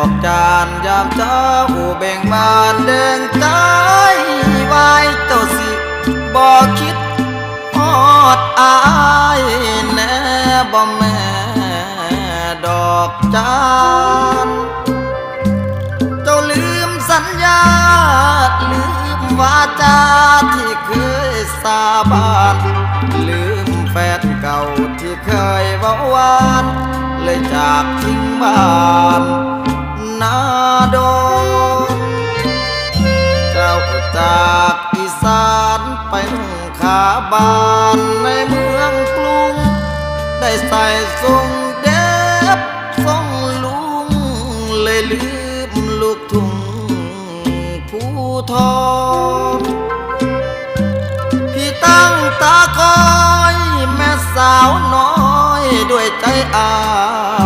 อกจานยามเจ้าเบ่งบานเดินใจไว้เจ้าสิบ่คิดฮอดอายแน่บ่แม่ดอกจานเจ้าลืมสัญญาลืมวาจาที่เคยสาบานลืมแฟนเก่าที่เคยเว้าหวานเลยจากทิ้งบ้านนาดงเจ้าจากอีสานไปนุ่งขาบานในเมืองกรุงได้ใส่ทรงเด็บทรงลุงเลยลืมลูกทุ่งผู้ทองพี่ตั้งตาคอยแม่สาวน้อยด้วยใจอาย